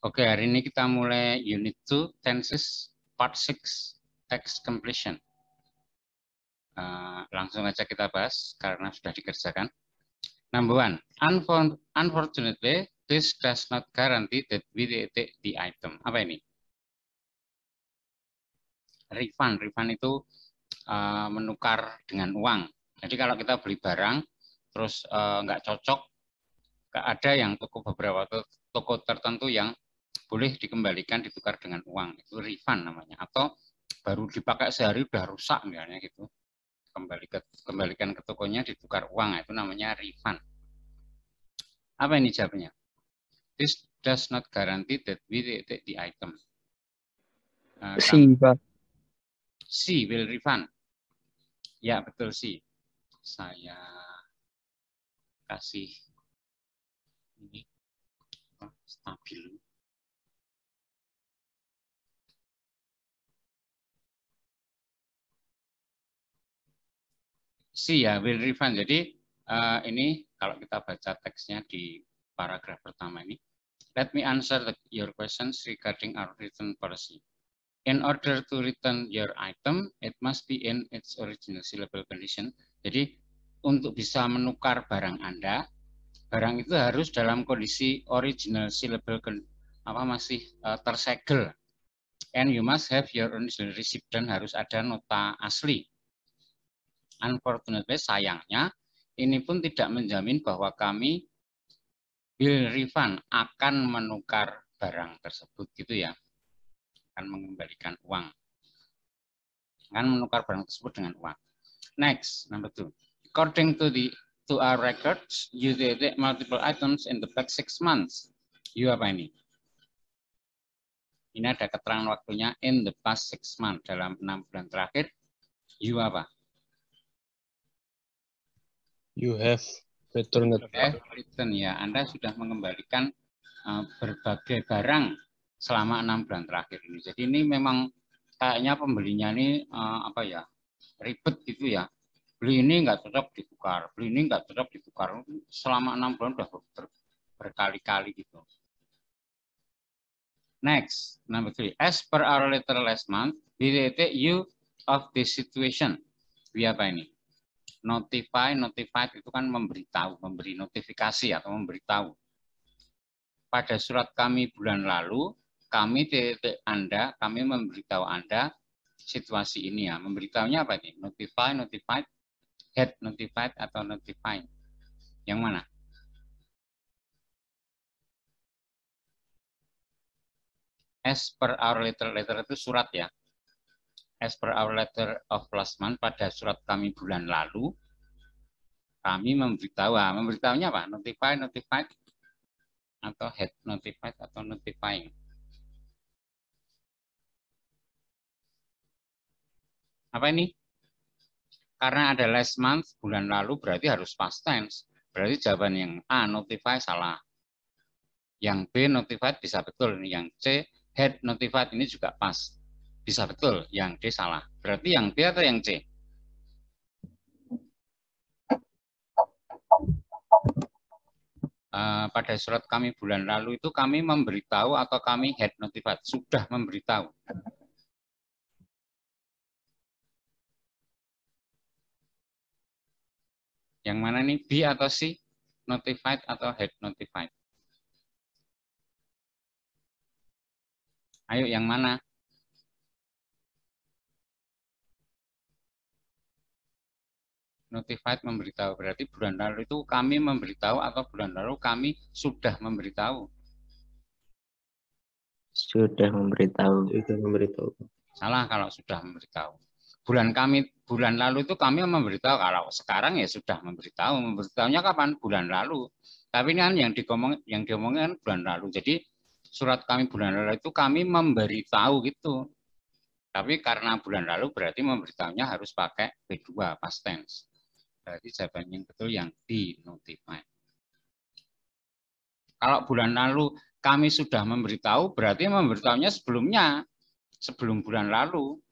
Oke, hari ini kita mulai unit 2, tenses, part 6, text completion. Langsung aja kita bahas karena sudah dikerjakan. Number 1, unfortunately, this does not guarantee that we take the item. Apa ini? Refund. Refund itu menukar dengan uang. Jadi kalau kita beli barang, terus nggak cocok, nggak ada yang beberapa toko tertentu yang boleh dikembalikan ditukar dengan uang, itu refund namanya. Atau baru dipakai sehari udah rusak misalnya gitu, kembalikan ke tokonya ditukar uang, itu namanya refund. Apa ini jawabannya? This does not guarantee that we take the item. C, Pak. C will refund. Ya betul C. Saya kasih ini stabil. C ya, will refund. Jadi ini kalau kita baca teksnya di paragraf pertama ini, let me answer your questions regarding our return policy. In order to return your item, it must be in its original sellable condition. Jadi untuk bisa menukar barang Anda, barang itu harus dalam kondisi original sellable, masih tersegel. And you must have your original receipt, dan harus ada nota asli. Unfortunately, sayangnya, ini pun tidak menjamin bahwa kami will refund, akan menukar barang tersebut gitu ya, akan mengembalikan uang, akan menukar barang tersebut dengan uang. Next, number 2. According to our records, you did multiple items in the past 6 months. You apa ini? Ini ada keterangan waktunya in the past 6 months, dalam 6 bulan terakhir. You apa? You have returned. Return ya, Anda sudah mengembalikan berbagai barang selama 6 bulan terakhir ini. Jadi ini memang kayaknya pembelinya ini ribet gitu ya. Beli ini nggak cocok ditukar, beli ini nggak cocok ditukar. Selama 6 bulan sudah berkali-kali gitu. Next, number 3. As per our letter last month, we take you of this situation. We apa ini? Notified itu kan memberitahu, memberi notifikasi atau memberitahu. Pada surat kami bulan lalu, kami memberitahu Anda situasi ini ya. Memberitahunya apa ini? Notified, had notified atau notifying. Yang mana? As per our letter itu surat ya. As per our letter of last month, pada surat kami bulan lalu, kami memberitahu. Memberitahunya apa? Notified, atau had notified atau notifying. Apa ini? Karena ada last month, bulan lalu, berarti harus past tense. Berarti jawaban yang A, notify, salah. Yang B, notified, bisa betul. Yang C, had notified, ini juga pas. Bisa betul. Yang D, salah. Berarti yang B atau yang C? Pada surat kami bulan lalu itu kami memberitahu atau kami had notified, sudah memberitahu. Yang mana nih, B atau C? Notified atau had notified? Ayo yang mana? Notified, memberitahu. Berarti bulan lalu itu kami memberitahu atau bulan lalu kami sudah memberitahu? Sudah memberitahu. Sudah memberitahu. Salah kalau sudah memberitahu. Bulan lalu itu kami memberitahu, kalau sekarang ya sudah memberitahu. Memberitahunya kapan? Bulan lalu. Tapi ini kan yang diomongin bulan lalu. Jadi surat kami bulan lalu itu kami memberitahu gitu. Tapi karena bulan lalu berarti memberitahunya harus pakai B2, past tense. Berarti jawaban yang betul yang D, notify. Kalau bulan lalu kami sudah memberitahu, berarti memberitahunya sebelumnya, sebelum bulan lalu.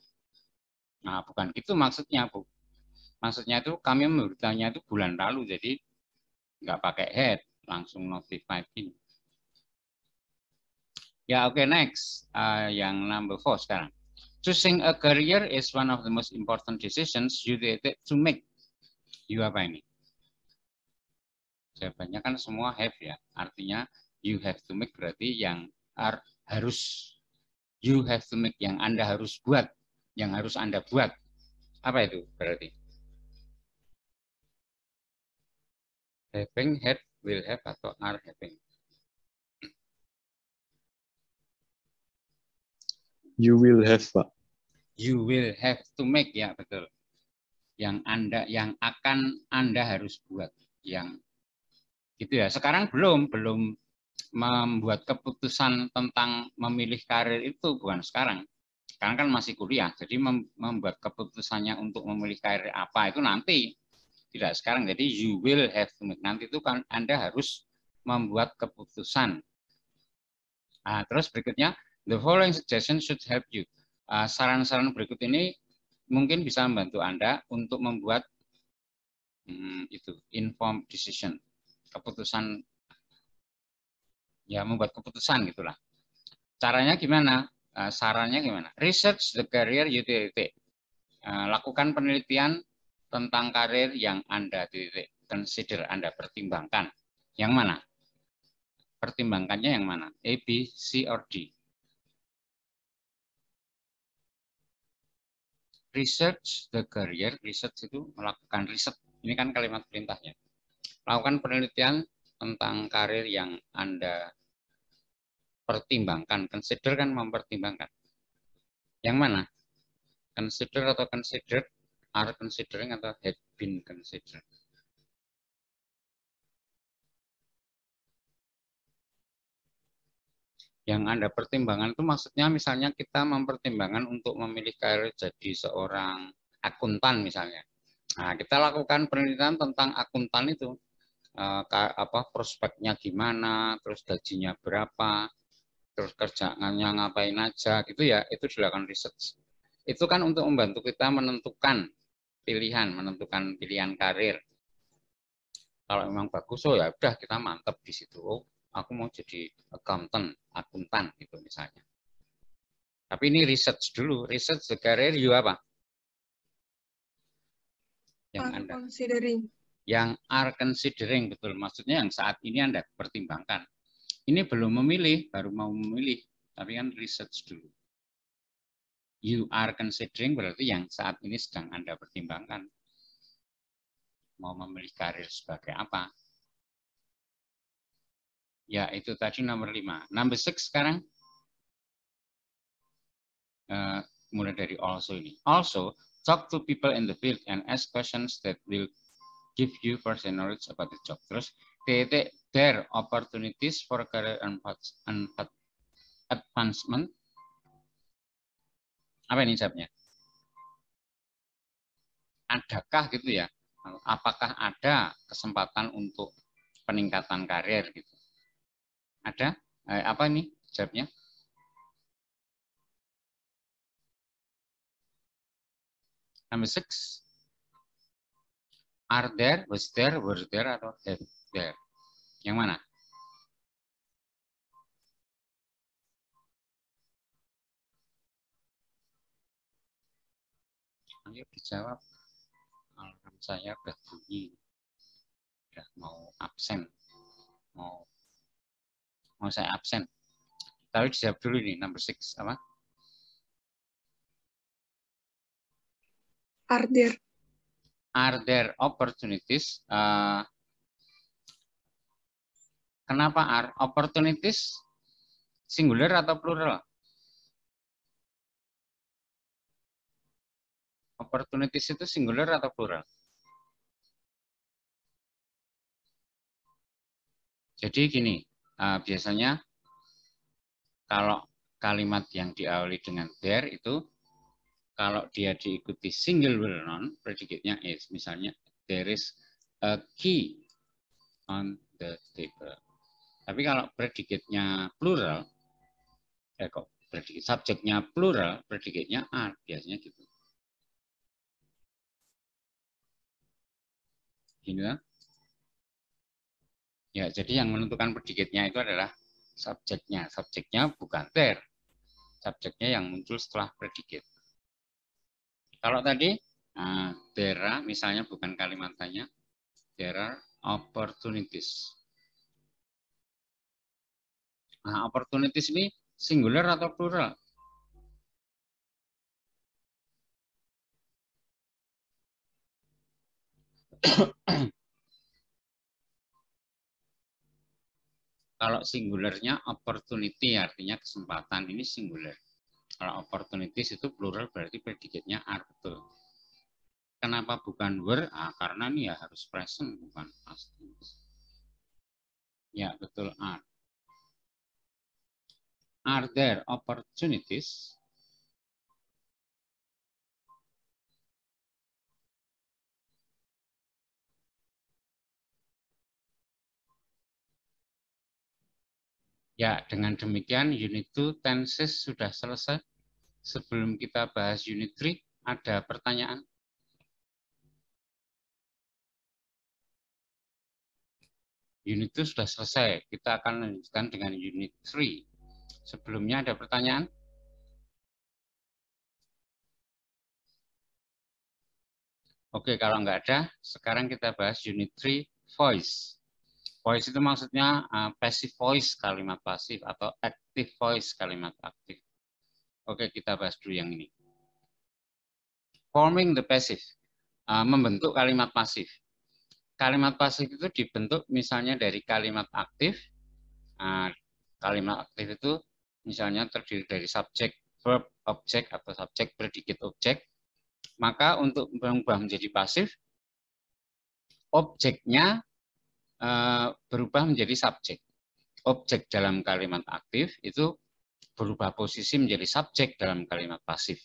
Nah, bukan gitu maksudnya, Bu. Maksudnya itu kami memberitahunya itu bulan lalu, jadi nggak pakai had, langsung notified ini. Ya, oke, next. Yang number 4 sekarang. Choosing a career is one of the most important decisions you need to make. You apa ini? Jawabannya kan semua have ya. Artinya you have to make berarti yang harus. You have to make yang Anda harus buat. Yang harus Anda buat. Apa itu berarti? Having, have, will have, atau are having. You will have, Pak. You will have to make, ya betul. Yang akan Anda harus buat. Yang gitu ya. Sekarang belum membuat keputusan tentang memilih karir itu, bukan sekarang. Sekarang kan masih kuliah, jadi membuat keputusannya untuk memilih karir apa itu nanti, tidak sekarang. Jadi you will have to make, nanti itu kan Anda harus membuat keputusan. Nah, terus berikutnya, the following suggestion should help you. Saran-saran berikut ini mungkin bisa membantu Anda untuk membuat itu informed decision, keputusan, ya membuat keputusan gitulah. Caranya gimana? Sarannya gimana? Research the career utility. Lakukan penelitian tentang karir yang Anda consider, Anda pertimbangkan. Yang mana? Pertimbangkannya yang mana? A, B, C, or D? Research the career, research itu melakukan riset. Ini kan kalimat perintahnya. Lakukan penelitian tentang karir yang Anda pertimbangkan. Consider kan mempertimbangkan. Yang mana? Consider atau considered, are considering atau had been considered. Yang Anda pertimbangkan itu maksudnya misalnya kita mempertimbangkan untuk memilih karir jadi seorang akuntan misalnya. Nah, kita lakukan penelitian tentang akuntan itu. Prospeknya gimana, terus gajinya berapa, terus kerjaannya ngapain aja gitu ya, itu dilakukan research. Itu kan untuk membantu kita menentukan pilihan karir. Kalau memang bagus, oh ya udah kita mantep di situ. Oh, aku mau jadi akuntan gitu misalnya. Tapi ini research dulu, research the career you apa? Yang are Anda considering. Yang are considering, betul. Maksudnya yang saat ini Anda pertimbangkan. Ini belum memilih, baru mau memilih, tapi kan research dulu. You are considering berarti yang saat ini sedang Anda pertimbangkan. Mau memilih karir sebagai apa? Ya, itu tadi nomor 5. Number 6 sekarang. Mulai dari also ini. Also, talk to people in the field and ask questions that will give you first knowledge about the job. Terus, their opportunities for career advancement. Apa ini jawabnya? Adakah gitu ya? Apakah ada kesempatan untuk peningkatan karir gitu? Ada? Apa ini jawabnya? Number 6. Are there, was there, were there, atau have there? Yang mana? Ayo dijawab. Alarm saya udah bunyi. Udah mau absen. Mau saya absen. Tapi dijawab dulu nih, number 6. Apa? Are there? Are there opportunities? Kenapa are? Opportunities singular atau plural? Opportunities itu singular atau plural? Jadi gini, biasanya kalau kalimat yang diawali dengan there itu, kalau dia diikuti singular noun, predikatnya is. Misalnya, there is a key on the table. Tapi kalau predikatnya plural, subjeknya plural, predikatnya are, biasanya gitu. Gini kan? Ya, jadi yang menentukan predikatnya itu adalah Subjeknya bukan there. Subjeknya yang muncul setelah predicate. Kalau tadi there are, misalnya bukan kalimat tanya, there are opportunities. Nah, opportunities ini singular atau plural? Kalau singularnya opportunity artinya kesempatan, ini singular. Kalau opportunities itu plural berarti predikatnya are, betul. Kenapa bukan were? Karena ini ya harus present bukan past tense. Ya, betul, are. Are there opportunities? Ya, dengan demikian unit 2 tenses sudah selesai. Sebelum kita bahas unit 3, ada pertanyaan? Unit 2 sudah selesai. Kita akan lanjutkan dengan unit 3. Sebelumnya ada pertanyaan? Oke, kalau nggak ada, sekarang kita bahas unit 3, voice. Voice itu maksudnya passive voice, kalimat pasif, atau active voice, kalimat aktif. Oke, kita bahas dulu yang ini. Forming the passive, membentuk kalimat pasif. Kalimat pasif itu dibentuk misalnya dari kalimat aktif. Kalimat aktif itu misalnya terdiri dari subjek, verb, objek, atau subjek, predicate, objek. Maka untuk berubah menjadi pasif, objeknya berubah menjadi subjek. Objek dalam kalimat aktif itu berubah posisi menjadi subjek dalam kalimat pasif.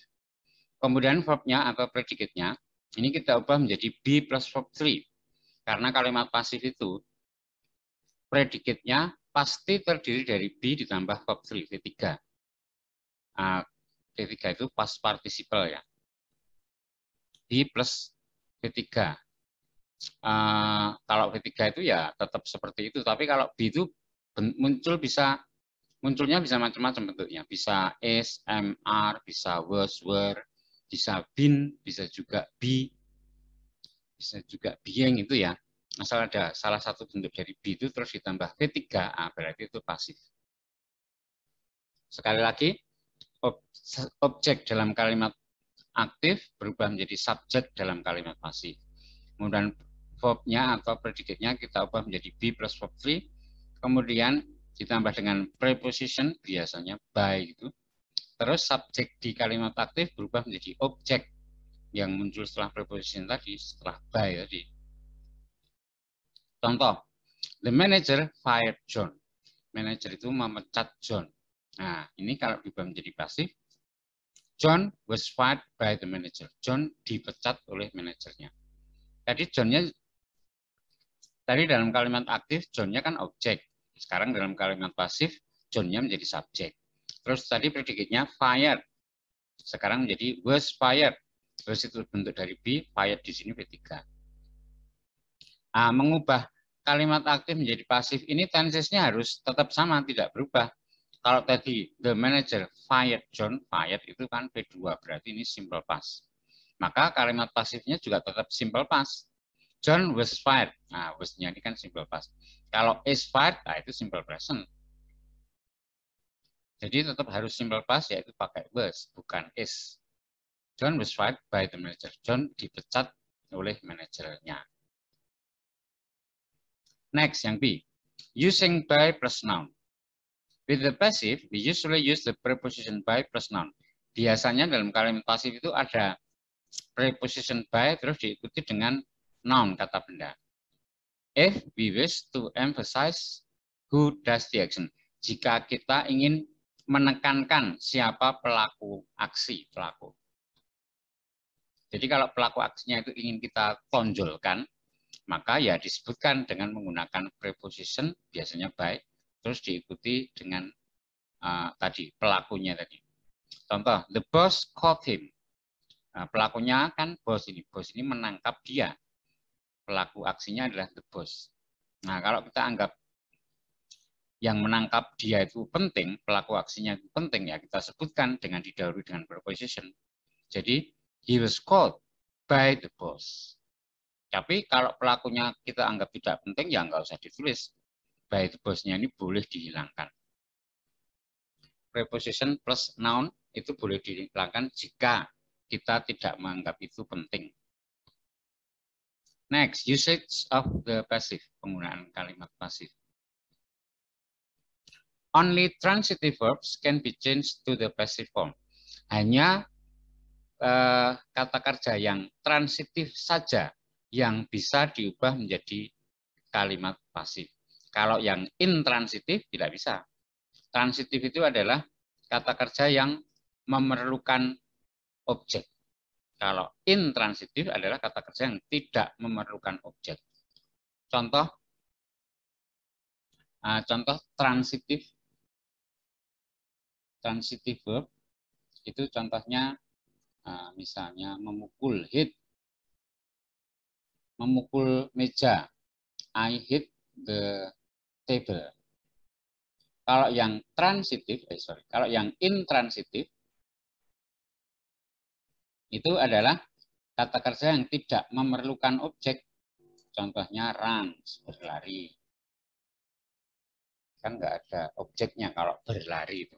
Kemudian verbnya atau predikatnya, ini kita ubah menjadi be plus verb 3. Karena kalimat pasif itu, predikatnya pasti terdiri dari be ditambah verb 3, V3. V3 itu past participle ya. Be plus V3. Kalau V3 itu ya tetap seperti itu, tapi kalau be itu munculnya bisa macam-macam bentuknya, bisa is, am, are, bisa was, were, bisa been, bisa juga be, bisa juga being itu ya. Asal ada salah satu bentuk dari be itu terus ditambah V3, berarti itu pasif. Sekali lagi, objek dalam kalimat aktif berubah menjadi subjek dalam kalimat pasif. Kemudian verbnya atau predikatnya kita ubah menjadi be plus verb 3. Kemudian ditambah dengan preposition, biasanya by itu. Terus subjek di kalimat aktif berubah menjadi objek yang muncul setelah preposition tadi, setelah by tadi. Contoh, the manager fired John. Manager itu memecat John. Nah, ini kalau berubah menjadi pasif, John was fired by the manager. John dipecat oleh manajernya. Tadi John-nya, tadi dalam kalimat aktif, John-nya kan objek. Sekarang dalam kalimat pasif, John-nya menjadi subjek. Terus tadi predikatnya fired. Sekarang menjadi was fired. Terus itu bentuk dari be, fired di sini V3. Mengubah kalimat aktif menjadi pasif ini tensesnya harus tetap sama, tidak berubah. Kalau tadi the manager fired John, fired itu kan V2, berarti ini simple past. Maka kalimat pasifnya juga tetap simple past. John was fired. Nah, was-nya ini kan simple past. Kalau is fired, itu simple present. Jadi tetap harus simple past, yaitu pakai was, bukan is. John was fired by the manager. John dipecat oleh manajernya. Next, yang B. Using by plus noun. With the passive, we usually use the preposition by plus noun. Biasanya dalam kalimat pasif itu ada preposition by terus diikuti dengan noun, kata benda. If we wish to emphasize who does the action. Jika kita ingin menekankan siapa pelaku aksi, pelaku. Jadi kalau pelaku aksinya itu ingin kita tonjolkan, maka ya disebutkan dengan menggunakan preposition, biasanya by, terus diikuti dengan tadi pelakunya tadi. Contoh, the boss caught him. Pelakunya kan bos ini menangkap dia. Pelaku aksinya adalah the boss. Nah, kalau kita anggap yang menangkap dia itu penting, pelaku aksinya itu penting, ya kita sebutkan dengan didahului dengan preposition. Jadi, he was called by the boss. Tapi kalau pelakunya kita anggap tidak penting, ya nggak usah ditulis. By the boss-nya ini boleh dihilangkan. Preposition plus noun itu boleh dihilangkan jika kita tidak menganggap itu penting. Next, usage of the passive, penggunaan kalimat pasif. Only transitive verbs can be changed to the passive form. Hanya kata kerja yang transitif saja yang bisa diubah menjadi kalimat pasif. Kalau yang intransitif tidak bisa. Transitif itu adalah kata kerja yang memerlukan objek. Kalau intransitif adalah kata kerja yang tidak memerlukan objek. Contoh transitif verb itu contohnya misalnya memukul, hit, memukul meja, I hit the table. Kalau yang transitif, kalau yang intransitif itu adalah kata kerja yang tidak memerlukan objek. Contohnya run, berlari. Kan nggak ada objeknya kalau berlari itu.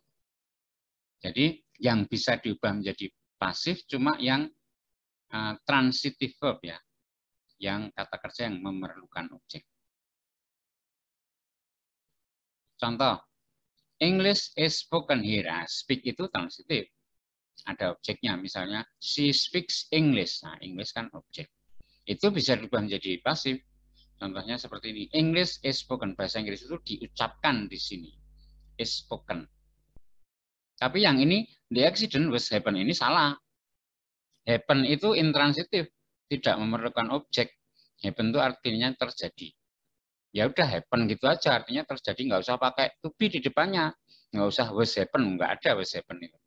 Jadi yang bisa diubah menjadi pasif cuma yang transitive verb, ya, yang kata kerja yang memerlukan objek. Contoh, English is spoken here. Speak itu transitive, ada objeknya. Misalnya she speaks English. Nah, English kan objek. Itu bisa diubah menjadi pasif. Contohnya seperti ini. English is spoken. Bahasa Inggris itu diucapkan di sini. Is spoken. Tapi yang ini, the accident was happen, ini salah. Happen itu intransitif, tidak memerlukan objek. Happen itu artinya terjadi. Ya udah happen gitu aja, artinya terjadi, nggak usah pakai to be di depannya. Nggak usah was happen, nggak ada was happen itu.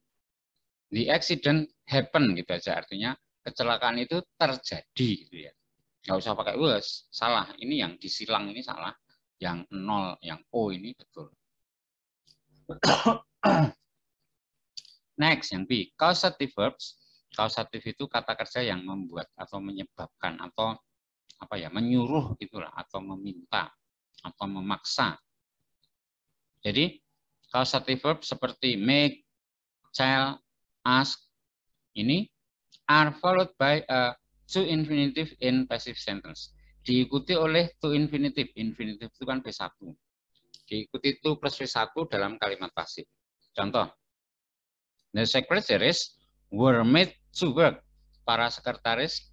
The accident happen gitu aja, artinya kecelakaan itu terjadi gitu ya. Nggak usah pakai was, salah. Ini yang disilang ini salah. Yang nol, yang O ini betul. Next, yang B, causative verbs. Causative itu kata kerja yang membuat atau menyebabkan atau apa ya, menyuruh gitulah, atau meminta atau memaksa. Jadi causative verb seperti make, tell, ask ini are followed by a to infinitive in passive sentence. Diikuti oleh to infinitive. Infinitive itu kan V1. Diikuti to plus V1 dalam kalimat pasif. Contoh, the secretaries were made to work. Para sekretaris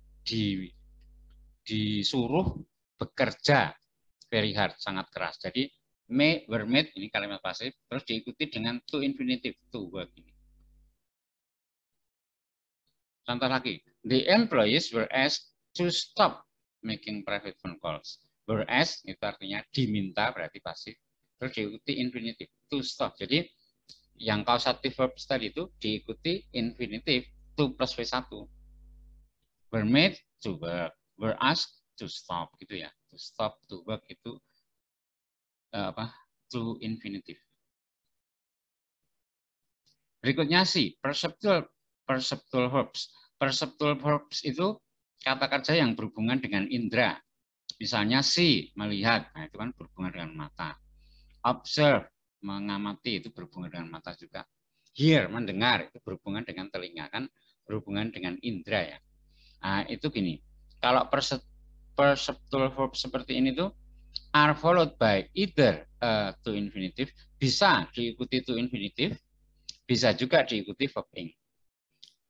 disuruh bekerja very hard, sangat keras. Jadi were made ini kalimat pasif, terus diikuti dengan to infinitive, to work ini. Contoh lagi, the employees were asked to stop making private phone calls. Were asked itu artinya diminta, berarti pasif, terus diikuti infinitive, to stop. Jadi yang causative verbs tadi itu diikuti infinitive to plus V1. Were made to work, were asked to stop gitu ya. To stop, to work itu to infinitive. Berikutnya sih, perceptual verbs. Perceptual verbs itu kata kerja yang berhubungan dengan indera. Misalnya see, melihat, nah itu kan berhubungan dengan mata. Observe, mengamati, itu berhubungan dengan mata juga. Hear, mendengar, itu berhubungan dengan telinga, kan berhubungan dengan indera ya. Nah, itu gini, kalau perceptual verb seperti ini tuh are followed by either to infinitive, bisa diikuti to infinitive, bisa juga diikuti verb ing.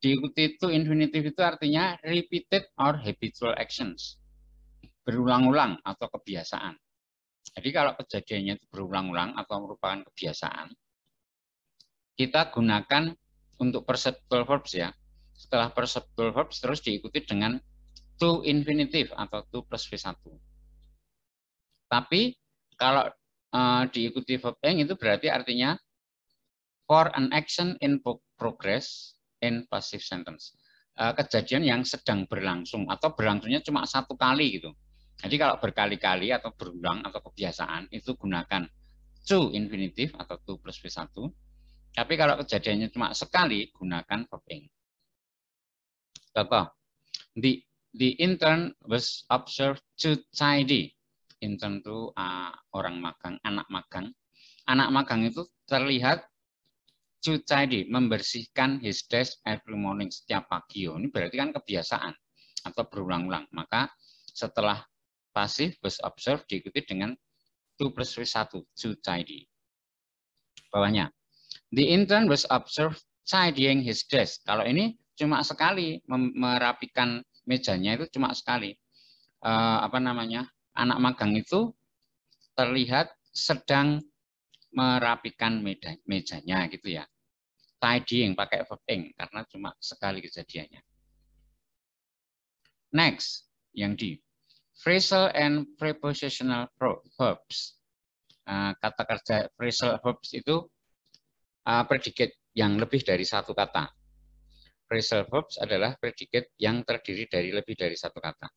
Diikuti to infinitive itu artinya repeated or habitual actions, berulang-ulang atau kebiasaan. Jadi kalau kejadiannya itu berulang-ulang atau merupakan kebiasaan, kita gunakan untuk perceptual verbs ya. Setelah perceptual verbs terus diikuti dengan to infinitive atau to plus V1. Tapi kalau diikuti verb ing itu berarti artinya for an action in progress in passive sentence. Kejadian yang sedang berlangsung atau berlangsungnya cuma satu kali gitu. Jadi kalau berkali-kali atau berulang atau kebiasaan itu gunakan to infinitive atau to plus V1. Tapi kalau kejadiannya cuma sekali, gunakan verb ing. Contoh, the intern was observed to tidy. Intern itu orang magang, anak magang. Anak magang itu terlihat to tidy, membersihkan his desk every morning, setiap pagi. Ini berarti kan kebiasaan atau berulang-ulang. Maka setelah pasif was observed diikuti dengan to plus V1, to tidy. Bawahnya, the intern was observed tidying his desk. Kalau ini cuma sekali, merapikan mejanya itu cuma sekali. Anak magang itu terlihat sedang merapikan mejanya gitu ya. Tidying pakai verb ing karena cuma sekali kejadiannya. Next, yang D, phrasal and prepositional verbs. Kata kerja phrasal verbs itu predikat yang lebih dari satu kata. Phrasal verbs adalah predikat yang terdiri dari lebih dari satu kata.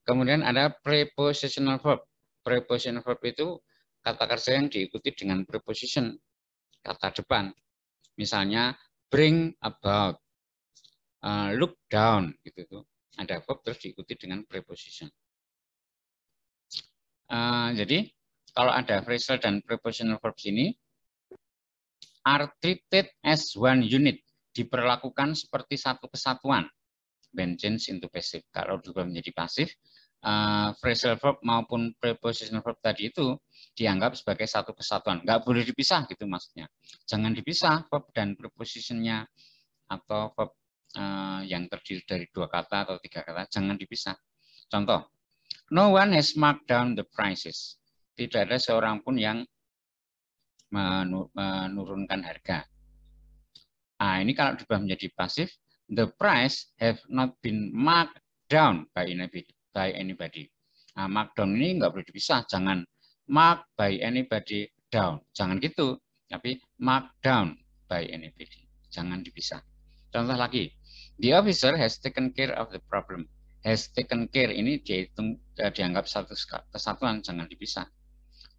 Kemudian ada prepositional verb. Prepositional verb itu kata kerja yang diikuti dengan preposition, kata depan. Misalnya bring about, look down, gitu tuh. Ada verb terus diikuti dengan preposition. Jadi kalau ada phrasal dan prepositional verbs ini are treated as one unit, diperlakukan seperti satu kesatuan. When changed into passive. Kalau berubah menjadi pasif, phrasal verb maupun prepositional verb tadi itu dianggap sebagai satu kesatuan. Nggak boleh dipisah gitu maksudnya. Jangan dipisah verb dan prepositionnya atau verb yang terdiri dari dua kata atau tiga kata, jangan dipisah. Contoh, no one has marked down the prices. Tidak ada seorang pun yang menurunkan harga. Nah, ini kalau diubah menjadi pasif, the price have not been marked down by anybody. Nah, mark down ini nggak boleh dipisah, jangan mark by anybody down, jangan gitu, tapi mark down by anybody, jangan dipisah. Contoh lagi, the officer has taken care of the problem. Has taken care ini dianggap satu kesatuan, jangan dipisah.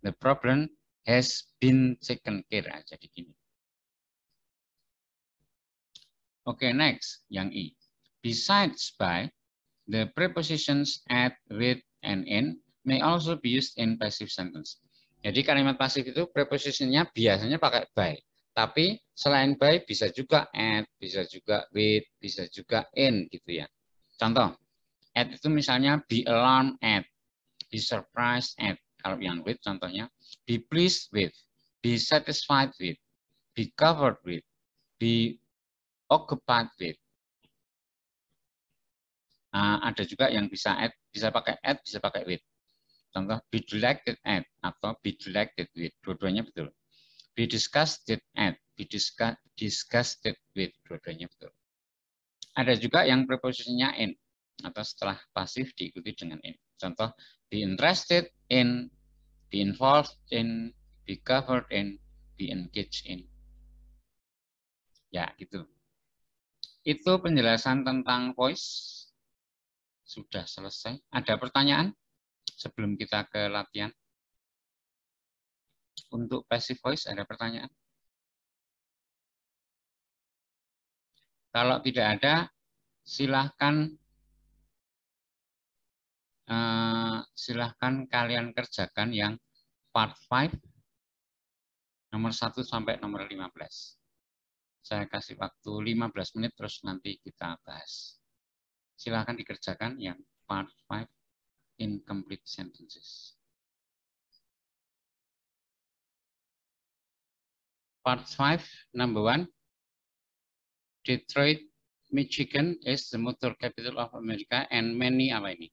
The problem has been taken care, jadi gini. Oke, next, yang I. Besides by, the prepositions at, with, and in may also be used in passive sentence. Jadi kalimat pasif itu prepositionnya biasanya pakai by. Tapi selain by bisa juga at, bisa juga with, bisa juga in gitu ya. Contoh, at itu misalnya be alarmed at, be surprised at. Kalau yang with contohnya be pleased with, be satisfied with, be covered with, be occupied with. Ada juga yang bisa add, bisa pakai add, bisa pakai with. Contoh, be delighted at atau be delighted with. Dua-duanya betul. Be disgusted at, be disgusted with. Dua-duanya betul. Ada juga yang preposisinya in atau setelah pasif diikuti dengan in. Contoh, be interested in, be involved in, be covered in, be engaged in. Ya, gitu. Itu penjelasan tentang voice. Sudah selesai. Ada pertanyaan sebelum kita ke latihan? Untuk passive voice ada pertanyaan? Kalau tidak ada, silahkan kalian kerjakan yang part 5, nomor 1 sampai nomor 15. Saya kasih waktu 15 menit, terus nanti kita bahas. Silahkan dikerjakan yang part 5, incomplete sentences. Part 5, number 1. Detroit, Michigan is the motor capital of America and many apa ini?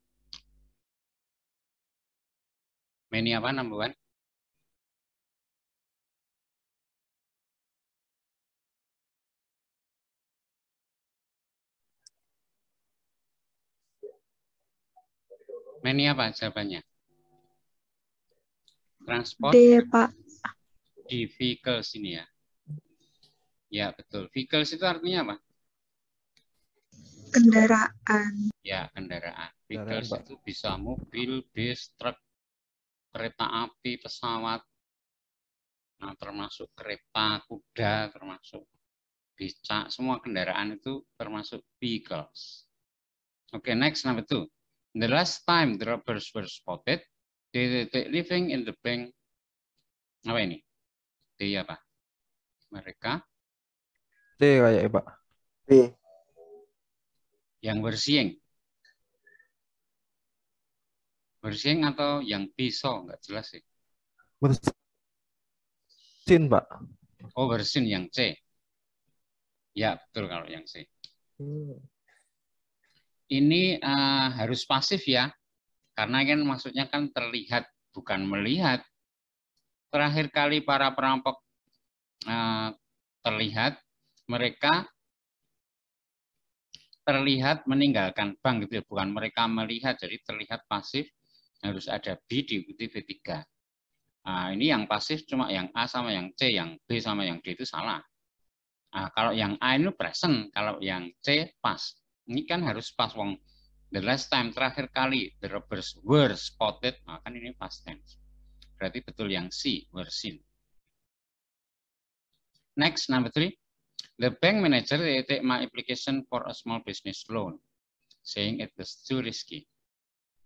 Many apa number 1? Many apa jawabannya? Transport. D, Pak. Di vehicles ini ya. Ya, betul. Vehicles itu artinya apa? Kendaraan. Ya, kendaraan. Vehicles itu bisa mobil, bis, truk, kereta api, pesawat, Nah, termasuk kereta, kuda, termasuk becak, semua kendaraan itu termasuk vehicles. Oke, next number 2. The last time the robbers were spotted, they living in the bank. Apa ini? D apa? Mereka C kayak Pak. B. yang bersiing. Bersiing atau yang pisau, nggak jelas sih. Bersin Pak. Oh, bersin yang C. Ya, betul kalau yang C. Ini harus pasif ya, karena kan maksudnya kan terlihat, bukan melihat. Terakhir kali para perampok terlihat, mereka terlihat meninggalkan bank gitu ya, bukan mereka melihat, jadi terlihat pasif, harus ada B diikuti V3. Nah, ini yang pasif cuma yang A sama yang C, yang B sama yang D itu salah. Nah, kalau yang A ini present, kalau yang C pas. Ini kan harus pas, wong the last time, terakhir kali the robbers were spotted, nah, kan ini past tense. Berarti betul yang C, were seen. Next, number 3. The bank manager take my application for a small business loan, saying it was too risky.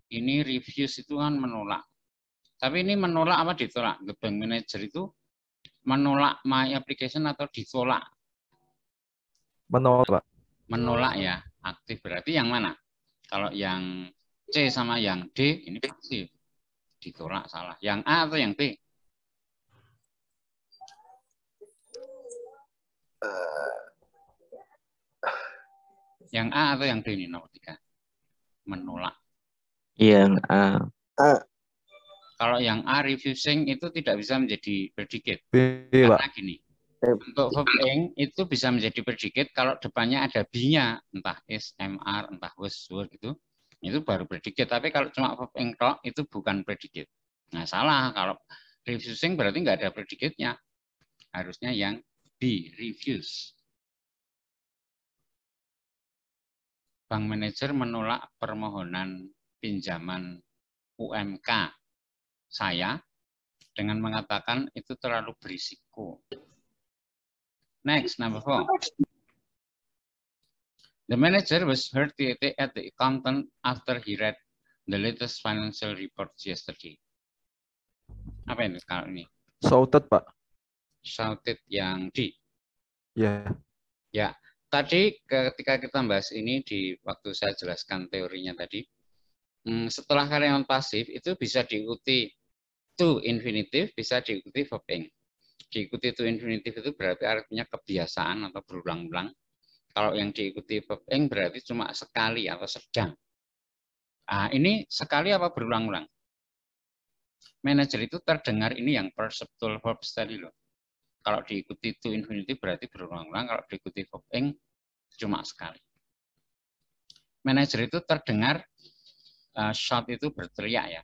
Ini refuse itu kan menolak. Tapi ini menolak apa ditolak? The bank manager itu menolak my application atau ditolak? Menolak. Menolak ya, aktif. Berarti yang mana? Kalau yang C sama yang D ini pasif. Ditolak salah. Yang A atau yang B? Yang A atau yang D ini nomor 3? Menolak. Yang A. A. Kalau yang A refusing itu tidak bisa menjadi predicate. B Karena Pak. gini, untuk verb ing itu bisa menjadi predicate kalau depannya ada be-nya, entah is, MR, entah was, were gitu. Itu baru predicate. Tapi kalau cuma verb ing tok itu bukan predicate. Nah, salah. Kalau refusing berarti nggak ada predicate-nya. Harusnya yang B, refuse. Bank manajer menolak permohonan pinjaman UMK saya dengan mengatakan itu terlalu berisiko. Next, number 4. The manager was hurt at the accountant after he read the latest financial reports yesterday. Apa ini kalau ini? Shouted Pak. Shouted yang D. Ya. Ya, tadi ketika kita bahas ini di waktu saya jelaskan teorinya tadi, setelah karyawan pasif itu bisa diikuti to infinitive, bisa diikuti verb ing. Diikuti to infinitive itu berarti artinya kebiasaan atau berulang-ulang. Kalau yang diikuti verb ing berarti cuma sekali atau sedang. Nah, ini sekali apa berulang-ulang? Manager itu terdengar ini yang perceptual verbs tadi loh. Kalau diikuti to infinitive berarti berulang-ulang, kalau diikuti verb ing cuma sekali. Manager itu terdengar shout itu berteriak ya.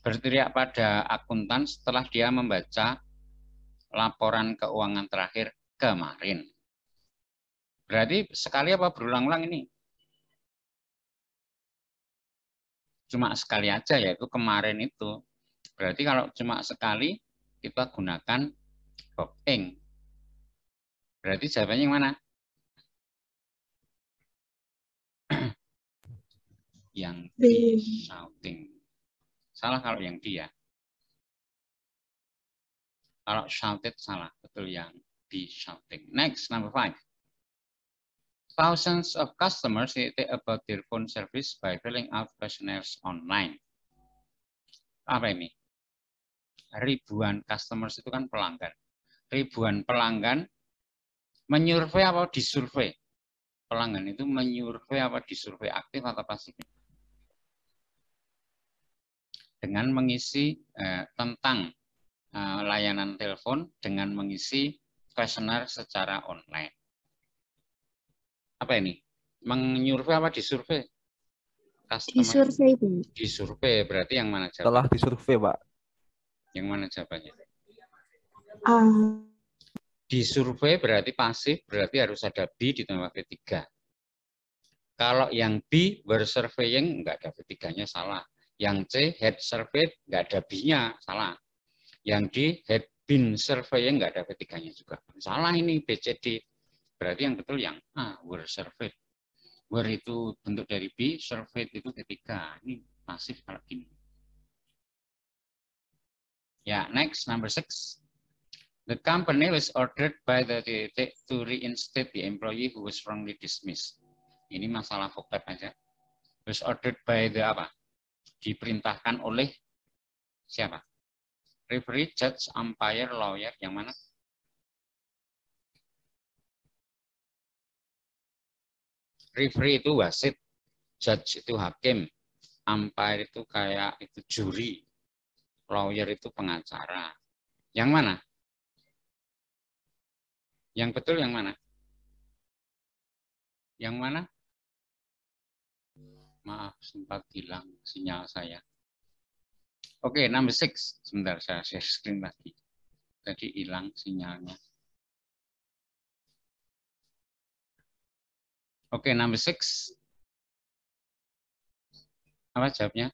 Berteriak pada akuntan setelah dia membaca laporan keuangan terakhir kemarin. Berarti sekali apa berulang-ulang ini? Cuma sekali aja, yaitu kemarin itu. Berarti kalau cuma sekali, kita gunakan verb ing. Berarti jawabannya yang mana? Yang B, shouting. Salah kalau yang dia. Kalau shouted salah, betul yang B, shouting. Next, number 5. Thousands of customers say about their phone service by filling out questionnaires online. Apa ini? Ribuan customers itu kan pelanggan. Ribuan pelanggan menyurvei apa disurvei? Pelanggan itu menyurvei apa disurvei, aktif atau pasif? Dengan mengisi tentang layanan telepon dengan mengisi kuesioner secara online. Apa ini? Menyurvei apa disurvei? Disurvei, Bu. Disurvei, berarti yang mana jawabannya? Setelah disurvei Pak. Yang mana jawabannya? A. Disurvei berarti pasif, berarti harus ada B ditambah V3. Kalau yang B, were surveying, nggak ada V3-nya, salah. Yang C, had surveyed, nggak ada B-nya, salah. Yang D, had been surveying nggak ada ketiganya juga. Salah ini BCD. Berarti yang betul yang A, were surveyed. Were itu bentuk dari B, surveyed itu ketiga. Ini pasif kalau gini. Ya, next number 6. The company was ordered by the to reinstate the employee who was wrongly dismissed. Ini masalah vocab aja. Was ordered by the apa? Diperintahkan oleh siapa? Referee, judge, umpire, lawyer, yang mana? Referee itu wasit, judge itu hakim, umpire itu kayak itu juri, lawyer itu pengacara. Yang mana? Yang betul yang mana? Yang mana? Maaf, sempat hilang sinyal saya. Oke, number 6. Sebentar, saya share screen lagi. Tadi hilang sinyalnya. Oke, number 6. Apa jawabnya?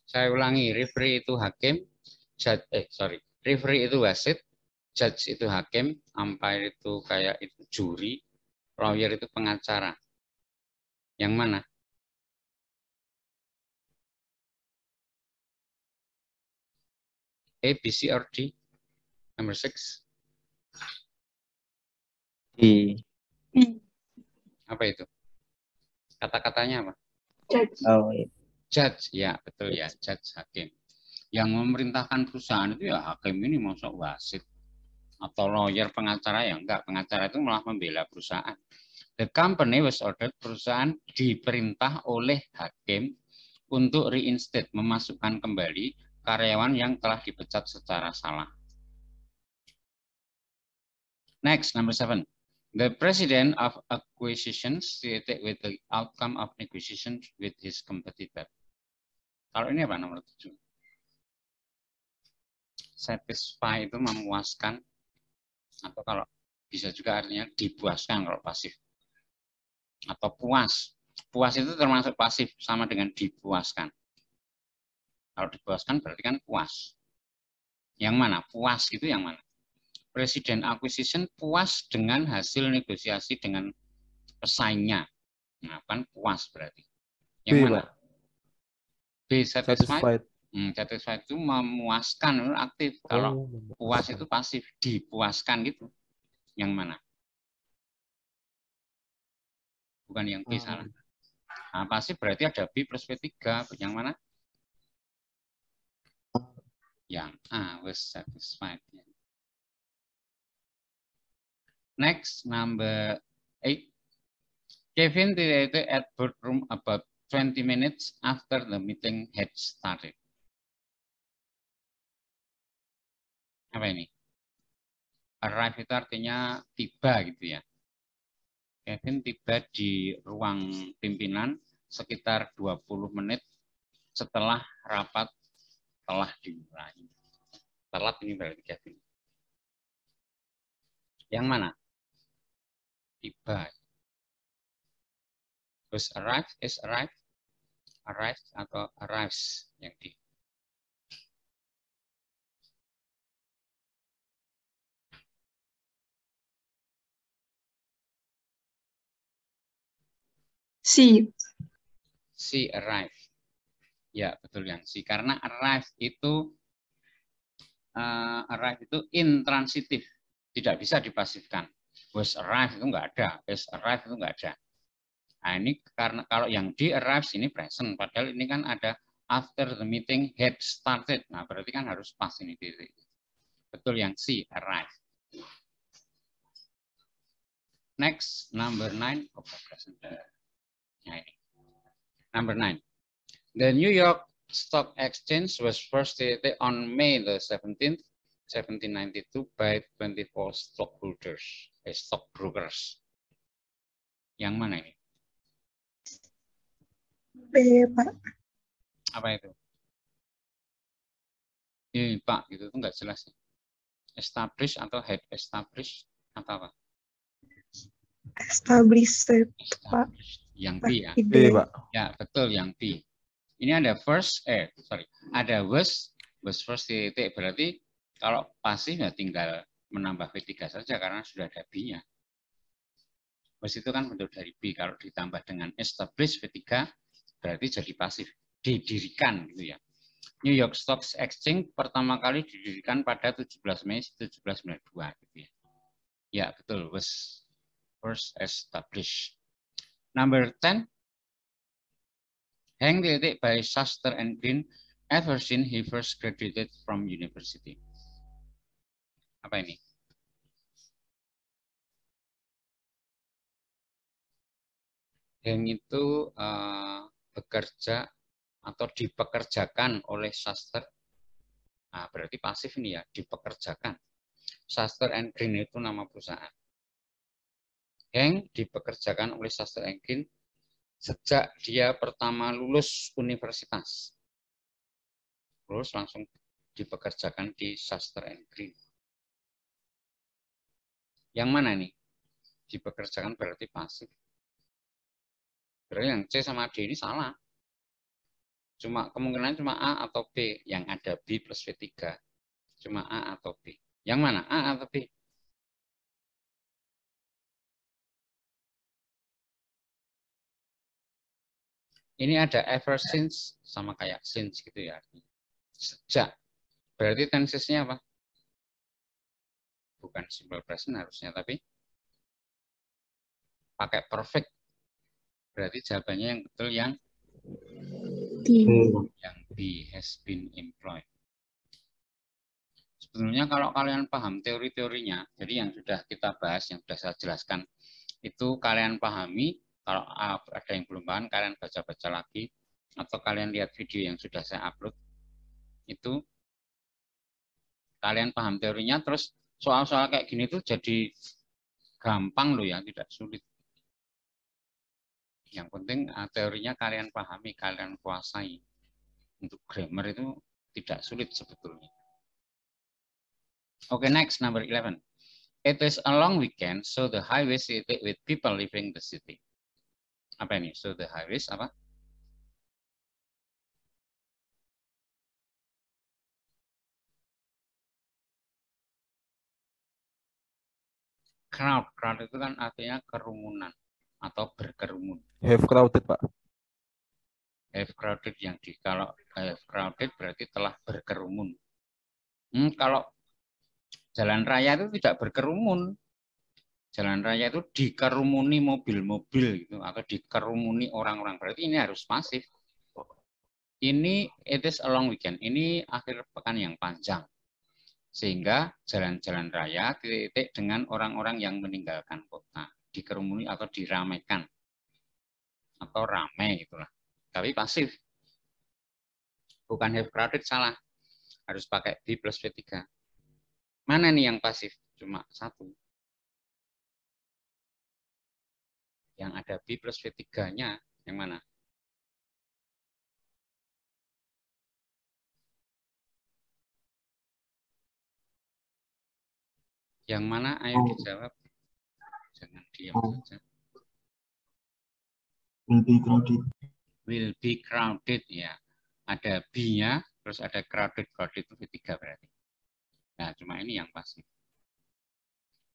Saya ulangi, referee itu hakim, judge, referee itu wasit, judge itu hakim, umpire itu kayak itu juri, lawyer itu pengacara. Yang mana? A, B, C, or D? Number 6. D. Apa itu? Kata-katanya apa? Judge. Oh, iya. Judge, ya betul ya, judge hakim. Yang memerintahkan perusahaan itu ya hakim ini masuk wasit. Atau lawyer pengacara ya enggak, pengacara itu malah membela perusahaan. The company was ordered, perusahaan diperintah oleh hakim untuk reinstate, memasukkan kembali karyawan yang telah dipecat secara salah. Next, number 7. The president of acquisitions stated with the outcome of negotiations with his competitor. Kalau ini apa nomor 7? Satisfy itu memuaskan, atau kalau bisa juga artinya dipuaskan kalau pasif. Atau puas. Puas itu termasuk pasif, sama dengan dipuaskan. Kalau dipuaskan berarti kan puas. Yang mana? Puas itu yang mana? Presiden acquisition puas dengan hasil negosiasi dengan pesaingnya. Nah, kan puas berarti. Yang B, mana? Pak. B, satisfied. Satisfied. Satisfied itu memuaskan, itu aktif. Kalau puas itu pasif, dipuaskan gitu. Yang mana? Bukan yang B, salah. Nah, pasif berarti ada B plus P3. Yang mana? Yang A, was satisfied. Next, number 8. Kevin related at boardroom about 20 minutes after the meeting had started. Apa ini? Arrive itu artinya tiba gitu ya. Kevin tiba di ruang pimpinan sekitar 20 menit setelah rapat telah dimulai. Telat ini berarti Kevin. Yang mana? Tiba. Terus arrive, is arrive, arrive atau arrives yang di. C. C, arrive. Ya, betul yang C. Karena arrive itu intransitif, tidak bisa dipasifkan. Was arrive itu enggak ada, is arrive itu enggak ada. Nah, ini karena kalau yang di arrives ini present, padahal ini kan ada after the meeting had started. Nah, berarti kan harus pas ini titik. Betul yang C, arrive. Next, number 9. Nah, ini. Number 9. The New York Stock Exchange was first created on May the 17th, 1792 by 24 stockbrokers. Yang mana ini? B, Pak. Apa itu? Ini Pak, gitu itu enggak jelas. Establish atau head establish atau apa? Established, Pak. Yang B ya. B, Ide. Pak. Ya, betul yang B. Ini ada ada was first titik, berarti kalau pasif ya tinggal menambah V3 saja karena sudah ada B-nya. Was itu kan bentuk dari B, kalau ditambah dengan establish V3 berarti jadi pasif, didirikan gitu ya. New York Stock Exchange pertama kali didirikan pada 17 Mei 1792 gitu ya. Ya, betul, was first established. Number 10, Hank titik by Shuster and Green ever since he first graduated from university. Apa ini? Hank itu bekerja atau dipekerjakan oleh Shuster. Nah, berarti pasif ini ya, dipekerjakan. Shuster and Green itu nama perusahaan. Hank dipekerjakan oleh Shuster and Green sejak dia pertama lulus universitas. Lulus langsung dipekerjakan di Shuster and Green. Yang mana nih? Dipekerjakan berarti pasif. Berarti yang C sama D ini salah. Kemungkinan cuma A atau B, yang ada B plus V3. Cuma A atau B. Yang mana? A atau B? Ini ada ever since sama kayak since gitu ya. Sejak. Berarti tensesnya apa? Bukan simple present harusnya, tapi pakai perfect. Berarti jawabannya yang betul yang B, has been employed. Sebetulnya kalau kalian paham teori-teorinya, jadi yang sudah kita bahas, yang sudah saya jelaskan, itu kalian pahami. Kalau ada yang belum paham, kalian baca-baca lagi, atau kalian lihat video yang sudah saya upload, itu kalian paham teorinya, terus soal-soal kayak gini tuh jadi gampang loh ya, tidak sulit. Yang penting teorinya kalian pahami, kalian kuasai. Untuk grammar itu tidak sulit sebetulnya. Oke, next, number 11. It is a long weekend, so the highways city with people living the city. Apa ini? So the highways apa? Crowd itu kan artinya kerumunan atau berkerumun. Have crowded, Pak. Have crowded kalau have crowded berarti telah berkerumun. Kalau jalan raya itu tidak berkerumun. Jalan raya itu dikerumuni mobil-mobil gitu, atau dikerumuni orang-orang. Berarti ini harus pasif. Ini it is a long weekend. Ini akhir pekan yang panjang. Sehingga jalan-jalan raya titik dengan orang-orang yang meninggalkan kota. Dikerumuni atau diramaikan. Atau ramai itulah. Tapi pasif. Bukan have crowded, salah. Harus pakai B plus V3. Mana nih yang pasif? Cuma satu. Yang ada B plus V3-nya yang mana? Yang mana? Ayo dijawab. Jangan diam saja. Will be crowded. Will be crowded, ya. Ada B-nya, terus ada crowded. Crowded itu V3 berarti. Nah, cuma ini yang pasif.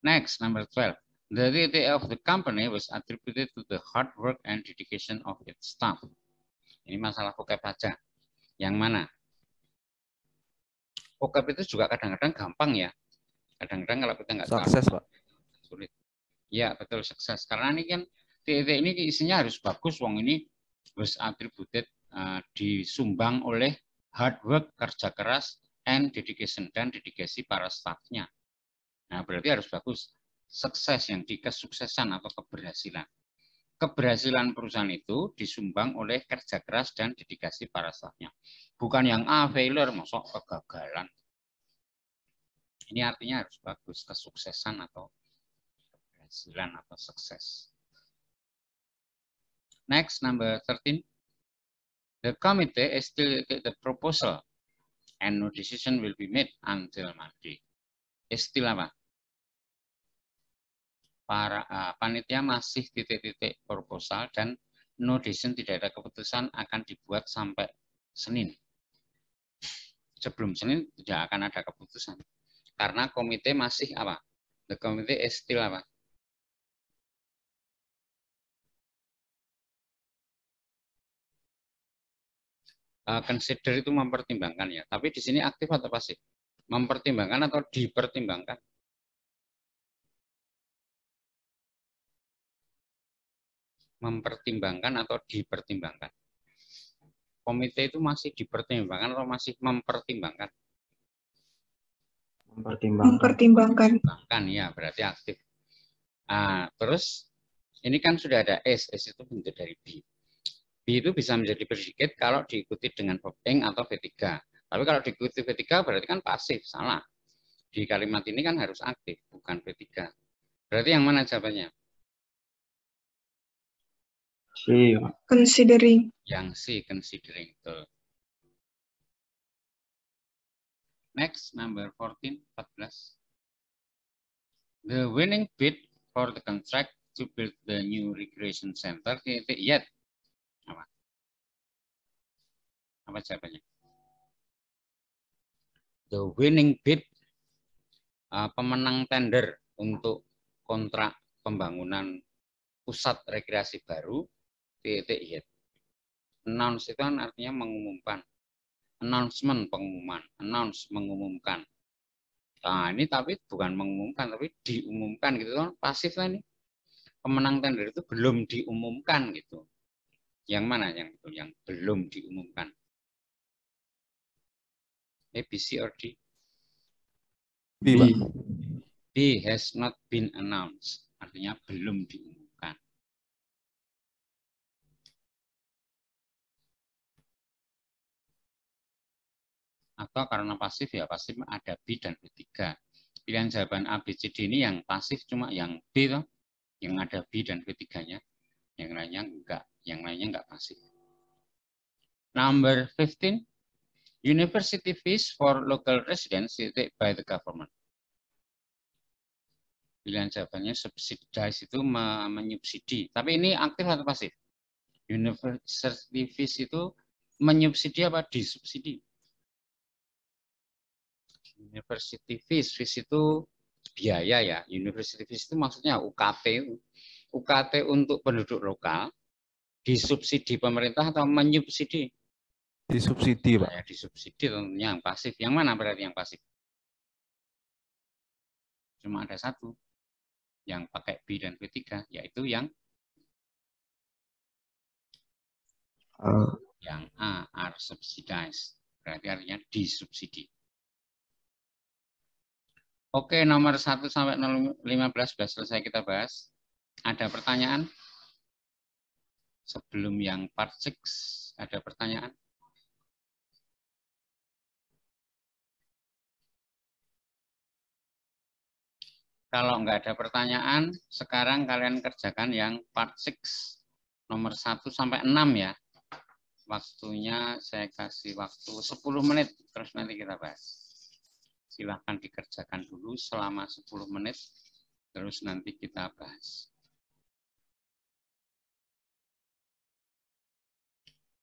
Next, number 12. The duty of the company was attributed to the hard work and dedication of its staff. Ini masalah vocab aja. Yang mana? Vocab itu juga kadang-kadang gampang ya. Kadang-kadang kalau kita nggak tahu. Sukses, Pak. Sulit. Ya, betul, sukses. Karena ini kan titik ini isinya harus bagus. Wong ini was attributed, disumbang oleh hard work, kerja keras, and dedication, dan dedikasi para staffnya. Nah, berarti harus bagus. Sukses yang di kesuksesan atau keberhasilan. Keberhasilan perusahaan itu disumbang oleh kerja keras dan dedikasi para staffnya. Bukan yang failure, masuk kegagalan. Ini artinya harus bagus, kesuksesan atau keberhasilan atau sukses. Next, number 13. The committee is still the proposal and no decision will be made until Monday. Still apa? panitia masih titik-titik proposal dan no decision, tidak ada keputusan, akan dibuat sampai Senin. Sebelum Senin tidak akan ada keputusan. Karena komite masih apa? The committee is still apa? Consider itu mempertimbangkan ya. Tapi di sini aktif atau pasif? Mempertimbangkan atau dipertimbangkan? Mempertimbangkan atau dipertimbangkan? Komite itu masih dipertimbangkan atau masih mempertimbangkan? Mempertimbangkan. Mempertimbangkan ya, berarti aktif. Terus ini kan sudah ada S itu bentuk dari B. B itu bisa menjadi predikat kalau diikuti dengan verb ing atau V3. Tapi kalau diikuti V3 berarti kan pasif, salah. Di kalimat ini kan harus aktif, bukan V3. Berarti yang mana jawabannya? C. Considering. Yang C, considering. Betul. Next, number 14, 14. The winning bid for the contract to build the new recreation center yet. Apa jawabannya? The winning bid, pemenang tender untuk kontrak pembangunan pusat rekreasi baru, yet. Announce itu kan artinya mengumumkan. Announcement, pengumuman. Announce, mengumumkan. Nah, ini tapi bukan mengumumkan, tapi diumumkan gitu kan. Pasif lah ini. Pemenang tender itu belum diumumkan gitu. Yang mana yang belum diumumkan? A, B, C, or D? B, Pak. B has not been announced. Artinya belum diumumkan. Atau karena pasif ya, pasif ada B dan B3. Pilihan jawaban A, B, C, D ini yang pasif cuma yang B toh, yang ada B dan B3-nya. Yang lainnya enggak pasif. Number 15. University fees for local residents by the government. Pilihan jawabannya subsidize itu menyubsidi. Tapi ini aktif atau pasif? University fees itu menyubsidi apa disubsidi? University fees itu biaya ya. University fees itu maksudnya UKT. UKT untuk penduduk lokal disubsidi pemerintah atau menyubsidi? Disubsidi, Pak. Ya, disubsidi tentunya yang pasif. Yang mana berarti yang pasif? Cuma ada satu yang pakai B dan B3, yaitu yang A, are subsidized. Berarti artinya disubsidi. Oke, nomor 1 sampai 15 sudah selesai kita bahas. Ada pertanyaan? Sebelum yang part 6, ada pertanyaan? Kalau nggak ada pertanyaan, sekarang kalian kerjakan yang part 6, nomor 1 sampai 6 ya. Waktunya saya kasih waktu 10 menit, terus nanti kita bahas. Silahkan dikerjakan dulu selama 10 menit, terus nanti kita bahas.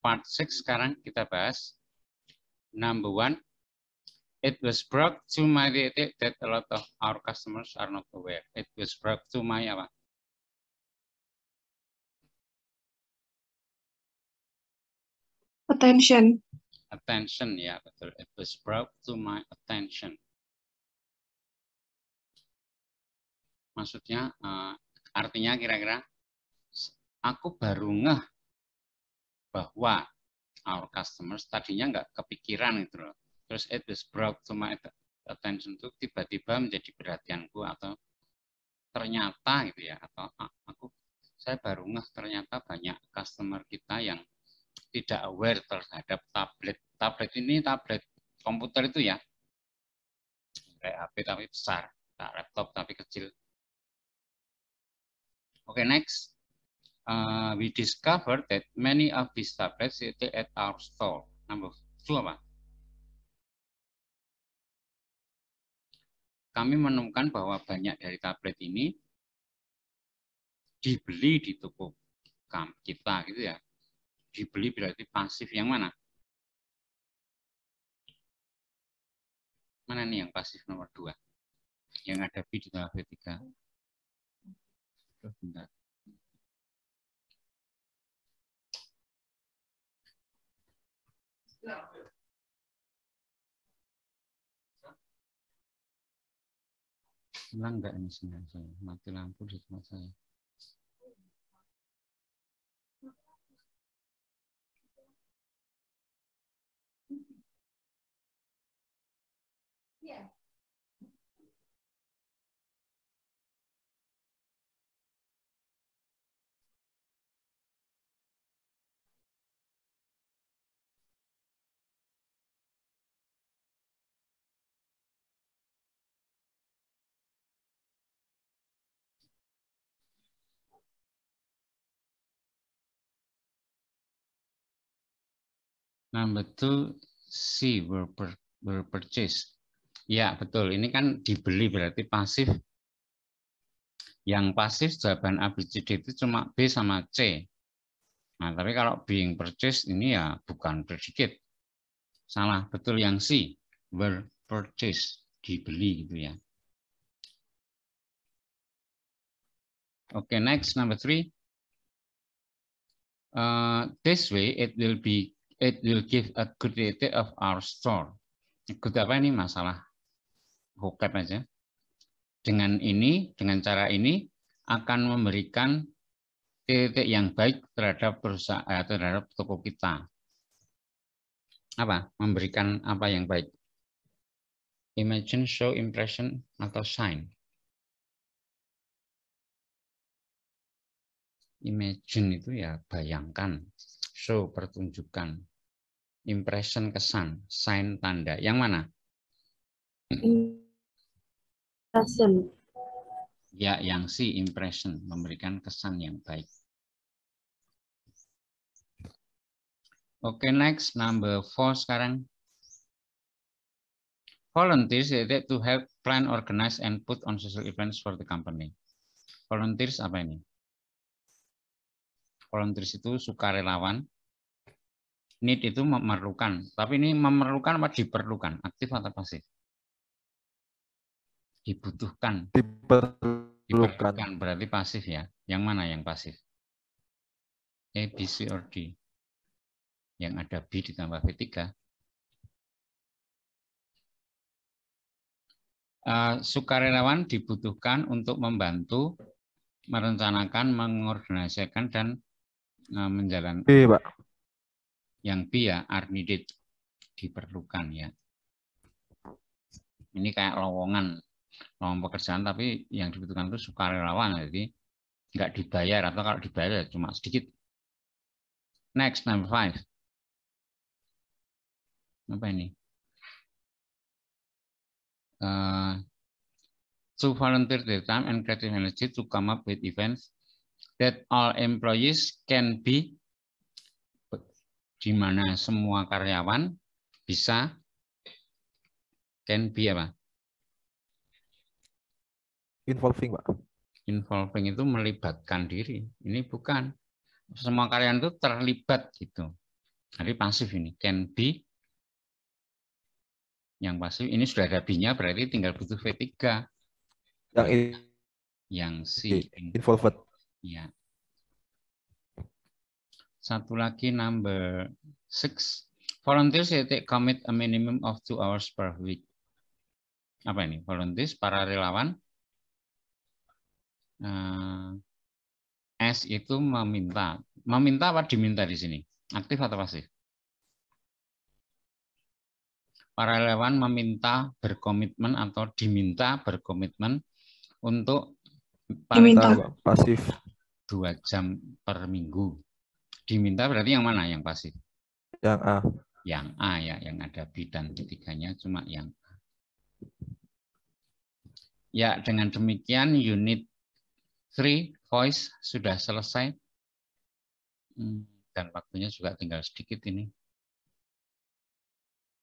Part 6 sekarang kita bahas. Number 1. It was brought to my attention that a lot of our customers are not aware. It was brought to my apa? Attention. Attention ya, betul. It was brought to my attention. Maksudnya artinya kira-kira aku baru ngeh bahwa our customers tadinya nggak kepikiran itu loh. Terus it was brought to my attention itu tiba-tiba menjadi perhatianku atau ternyata gitu ya, atau saya baru ngeh ternyata banyak customer kita yang tidak aware terhadap tablet. Tablet ini tablet komputer itu ya, kayak HP tapi besar, laptop tapi kecil. Oke, next. We discovered that many of these tablets at our store. Number 2 apa? Kami menemukan bahwa banyak dari tablet ini dibeli di toko kita gitu ya. Dibeli berarti pasif yang mana? Mana nih yang pasif nomor 2? Yang ada B ditambah V3. Bentar. Hilang nggak ini sinyal saya? Mati lampu di tempat saya. Number 2, C, were purchased. Ya, betul. Ini kan dibeli berarti pasif. Yang pasif jawaban A, B, C, D itu cuma B sama C. Nah, tapi kalau being purchased ini ya bukan predicate. Salah, betul yang C, were purchased, dibeli gitu ya. Oke, next, number 3. This way it will give a good idea of our store. Good apa ini masalah vocab aja. Dengan cara ini akan memberikan titik yang baik terhadap perusahaan, terhadap toko kita. Apa? Memberikan apa yang baik? Imagine, show, impression, atau sign? Imagine itu ya bayangkan, show pertunjukan, impression kesan, sign tanda. Yang mana? Impression. Ya, yang C, impression, memberikan kesan yang baik. Oke, next, number 4 sekarang. Volunteers to help plan, organize, and put on social events for the company. Volunteers apa ini? Volunteers itu sukarelawan. Need itu memerlukan. Tapi ini memerlukan apa diperlukan? Aktif atau pasif? Dibutuhkan. Diperlukan berarti pasif ya. Yang mana yang pasif? A, B, C, or D? Yang ada B ditambah V3. Sukarelawan dibutuhkan untuk membantu, merencanakan, mengorganisasikan, dan menjalankan. B, Pak. Yang B ya, are needed, diperlukan ya. Ini kayak lowongan pekerjaan, tapi yang dibutuhkan itu sukarelawan, jadi nggak dibayar, atau kalau dibayar cuma sedikit. Next, number 5. Apa ini? To volunteer their time and creative energy to come up with events that all employees can be, di mana semua karyawan bisa, can be apa? Involving, Pak. Involving itu melibatkan diri. Ini bukan. Semua karyawan itu terlibat gitu. Jadi pasif ini. Can be. Yang pasif. Ini sudah ada B-nya berarti tinggal butuh V3. Yang C. Involved. Ya. Satu lagi number 6. Volunteers commit a minimum of 2 hours per week. Apa ini? Volunteers, para relawan. S itu meminta. Meminta apa diminta di sini? Aktif atau pasif? Para relawan meminta berkomitmen atau diminta berkomitmen untuk pasif 2 jam per minggu. Diminta berarti yang mana yang pasif? Yang A. Yang A ya, yang ada B dan ketiganya cuma yang A. Ya, dengan demikian unit 3 voice sudah selesai. Dan waktunya juga tinggal sedikit ini.